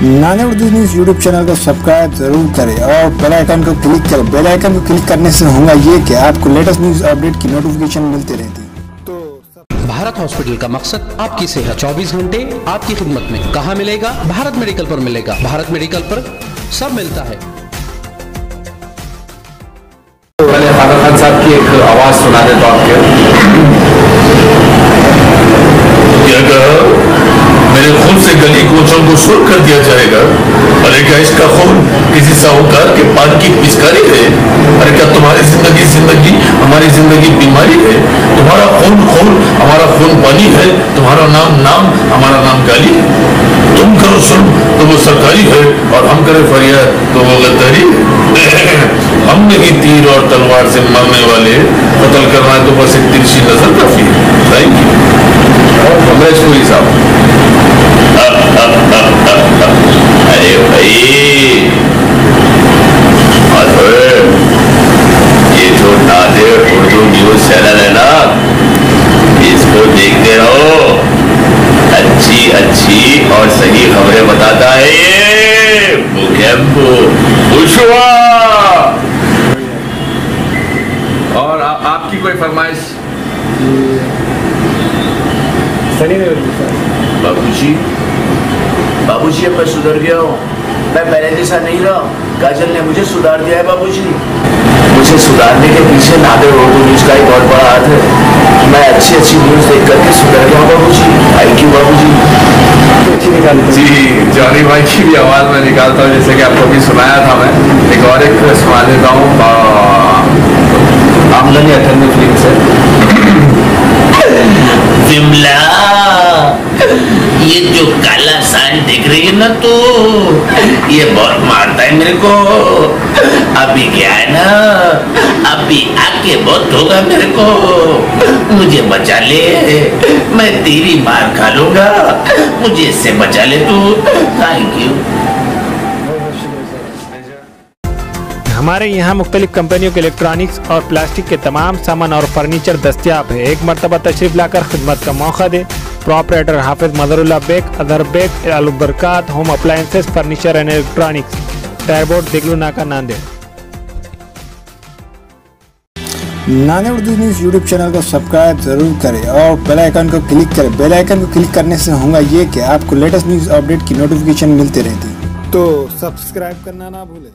नाने Urdu news YouTube channel को subscribe जरूर करें और बेल आइकन को क्लिक करें। बेल आइकन को क्लिक करने से होगा ये कि आपको लेटेस्ट न्यूज़ अपडेट की नोटिफिकेशन मिलती रहती है। भारत हॉस्पिटल का मकसद आपकी सेहत 24 घंटे आपकी खिदमत में। कहाँ मिलेगा? भारत मेडिकल पर मिलेगा। भारत मेडिकल पर सब मिलता है। पहले खान खान साहब की एक आवाज सुना देता हूँ आपके। मेरे खून से गली कोचों को सुर कर दिया जाएगा। अरे क्या इसका खून किसी साहूकार के पान की पिचकारी है? अरे क्या तुम्हारी जिंदगी हमारी जिंदगी बीमारी है? तुम्हारा खून हमारा खून पानी है। तुम्हारा नाम हमारा नाम गाली है। तुम करो सुन तो वो सरकारी है और हम करें फरियाद तो वो गद्दारी है। हम नहीं तीर और तलवार से मरने वाले, कत्ल करना है तो बस एक तिरछी नजर काफी है। थैंक यू कमरेज कोई साहब। अरे भाई ये जो नादिर उर्दू न्यूज चैनल है ना, इसको देखते रहो। अच्छी और सही खबरें बताता है ये बुकेम्बो बुशवा। और आपकी कोई फरमाइश? बाबूजी अब मैं सुधर गया हूँ। मैं पहले जैसा नहीं रहा। काजल ने मुझे सुधार दिया है बाबूजी। मुझे सुधारने के पीछे नादिर उर्दू न्यूज का एक बहुत बड़ा हाथ है। मैं अच्छी न्यूज देख करके सुधर गया हूँ बाबूजी। थैंक यू बाबूजी। जी जॉनी भाई की भी आवाज मैं निकालता हूँ, जैसे कि आपको भी सुनाया था। मैं एक और सुना देता हूँ आमदनी अठन्नी फिल्म से। विमला, ये जो काला सांड देख रही है ना तो ये बहुत मारता है मेरे को। अभी क्या है ना, अभी आके बहुत होगा मेरे को। मुझे बचा ले, मैं तेरी मार खा लूंगा। मुझे इससे बचा ले तू। Thank you. हमारे यहाँ मुख्तलिफ कंपनियों के इलेक्ट्रॉनिक्स और प्लास्टिक के तमाम सामान और फर्नीचर दस्तियाब है। एक मरतबा तशरीफ लाकर खिदमत का मौका दे। प्रोपराइटर हाफिज मदरुल्लाह बेग, अदर Baig, Albarkat home appliances, furniture and electronics, टायरबोर्ड, दिगलू नाका, नांदेड़। नाने उर्दू न्यूज़ यूट्यूब चैनल को सब्सक्राइब जरूर करें और बेल आइकन को क्लिक करें। बेल आइकन को क्लिक करने से होगा ये कि आपको लेटेस्ट न्यूज़ अपडेट की नोटिफिकेशन मिलती रहती है। तो सब्सक्राइब करना ना भूलें।